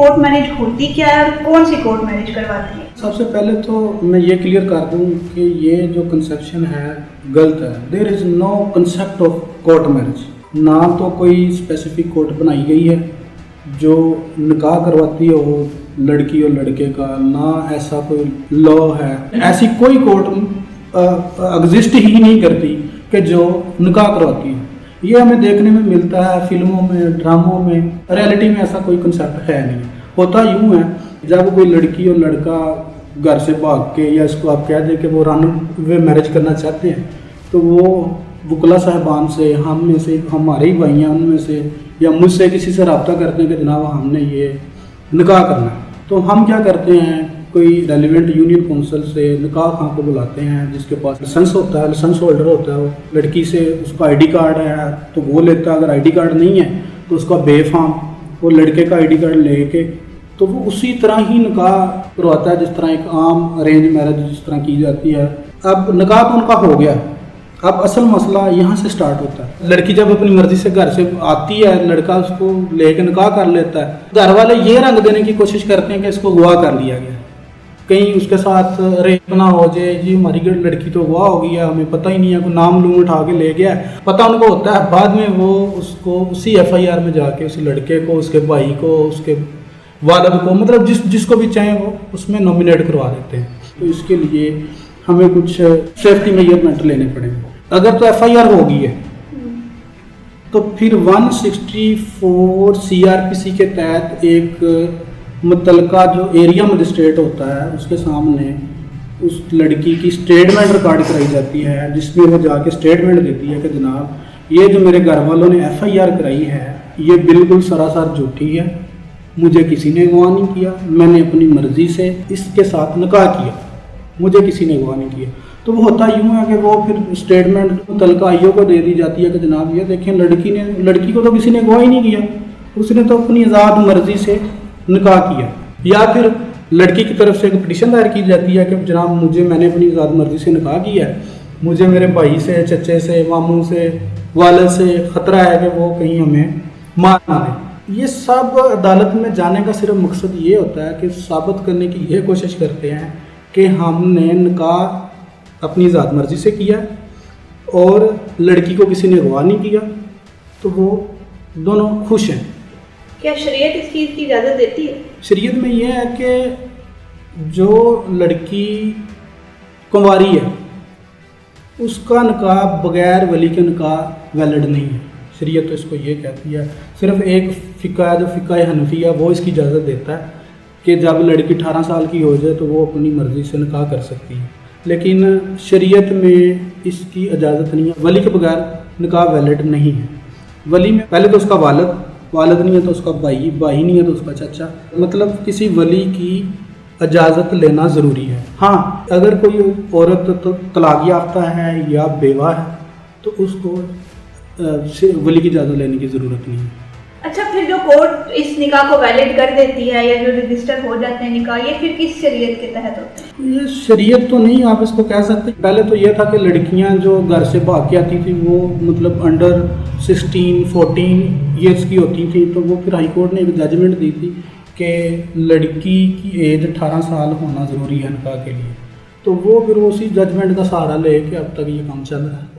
Court marriage होती क्या है और कौन सी कोर्ट मैरिज करवाती है? सबसे पहले तो मैं ये क्लियर कर दूं कि ये जो कंसेप्शन है गलत है। There is no concept of court marriage. ना तो कोई स्पेसिफिक कोर्ट बनाई गई है जो निकाह करवाती हो लड़की और लड़के का, ना ऐसा कोई लॉ है। ऐसी कोई कोर्ट एग्जिस्ट ही नहीं करती कि जो निकाह करवाती है। ये हमें देखने में मिलता है फिल्मों में, ड्रामों में, रियलिटी में ऐसा कोई कंसेप्ट है नहीं। होता यूँ है, जब कोई लड़की और लड़का घर से भाग के, या इसको आप कह दें कि वो रन वे मैरिज करना चाहते हैं, तो वो वकला साहबान से, हम में से हमारे ही भाई हैं उनमें से, या मुझसे किसी से रब्ता करते हैं कि जनाब हमने ये निकाह करना है, तो हम क्या करते हैं, कोई रेलिवेंट यूनियन काउंसिल से निकाह खां को बुलाते हैं जिसके पास लाइसेंस होता है, लाइसेंस होल्डर होता है। वो लड़की से उसका आईडी कार्ड है तो वो लेता है, अगर आईडी कार्ड नहीं है तो उसका बेफाम वो लड़के का आईडी कार्ड लेके तो वो उसी तरह ही निकाह करवाता है जिस तरह एक आम अरेंज मैरिज जिस तरह की जाती है। अब निकाह तो उनका हो गया, अब असल मसला यहाँ से स्टार्ट होता है। लड़की जब अपनी मर्जी से घर से आती है, लड़का उसको लेके निकाह कर लेता है, घर वाले ये रंग देने की कोशिश करते हैं कि इसको अगवा कर लिया गया, कहीं उसके साथ रेप ना हो जाए, जी हमारी लड़की तो अगवा हो गई है, हमें पता ही नहीं है, कोई नाम लूम उठा के ले गया, पता उनको होता है। बाद में वो उसको उसी FIR में जाके उसी लड़के को, उसके भाई को, उसके वालिद को, मतलब जिसको भी चाहें वो उसमें नॉमिनेट करवा देते हैं। तो इसके लिए हमें कुछ सेफ्टी मेजरमेंट लेने पड़ेंगे। अगर तो FIR हो गई है तो फिर 164 CRPC के तहत एक मुतलका जो एरिया मजिस्ट्रेट होता है उसके सामने उस लड़की की स्टेटमेंट रिकॉर्ड कराई जाती है, जिसमें वो जाके स्टेटमेंट देती है कि जनाब ये जो मेरे घर वालों ने FIR कराई है ये बिल्कुल सरासर झूठी है, मुझे किसी ने अगवा नहीं किया, मैंने अपनी मर्जी से इसके साथ निकाह किया, मुझे किसी ने अगवा नहीं किया। तो वो होता यूँ है कि वो फिर स्टेटमेंट मुतलका आईओ को दे दी जाती है कि जनाब ये देखें लड़की को तो किसी ने अगवा ही नहीं किया, उसने तो अपनी आज़ाद मर्जी से निकाह किया। या फिर लड़की की तरफ से एक पिटीशन दायर की जाती है कि जनाब मैंने अपनी आज़ाद मर्जी से निकाह किया है, मुझे मेरे भाई से, चचे से, मामू से, वालिद से ख़तरा है कि वो कहीं हमें मार ना दें। ये सब अदालत में जाने का सिर्फ मकसद ये होता है कि साबित करने की ये कोशिश करते हैं कि हमने निकाह अपनी आज़ाद मर्जी से किया और लड़की को किसी ने अगवा नहीं किया, तो वो दोनों खुश हैं। क्या शरीयत इस चीज़ की इजाज़त देती है? शरीयत में यह है कि जो लड़की कुंवारी है उसका निकाह बगैर वली के निकाह वैलिड नहीं है। शरीयत तो इसको ये कहती है, सिर्फ एक फ़िक़्ह जो फ़िक़्ह हनफी है वो इसकी इजाज़त देता है कि जब लड़की 18 साल की हो जाए तो वो अपनी मर्ज़ी से निकाह कर सकती है, लेकिन शरीयत में इसकी इजाज़त नहीं है। वली के बगैर निकाह वैलिड नहीं है। वली में पहले तो उसका वालिद नहीं है तो उसका भाई नहीं है तो उसका चाचा, मतलब किसी वली की इजाज़त लेना ज़रूरी है। हाँ, अगर कोई औरत तो तलाक याफ्ता है या बेवा है तो उसको वली की इजाज़त लेने की ज़रूरत नहीं है। अच्छा, फिर जो कोर्ट इस निकाह को वैलिड कर देती है या जो रजिस्टर हो जाते हैं निकाह, ये फिर किस शरीयत के तहत होते हैं? ये शरीयत तो नहीं आप इसको कह सकते। पहले तो ये था कि लड़कियां जो घर से भाग के आती थी वो मतलब अंडर 16-14 ईयर्स की होती थी, तो वो फिर हाई कोर्ट ने एक जजमेंट दी थी कि लड़की की एज 18 साल होना ज़रूरी है निकाह के लिए, तो वो फिर उसी जजमेंट का सहारा ले के अब तक ये काम चल रहा है।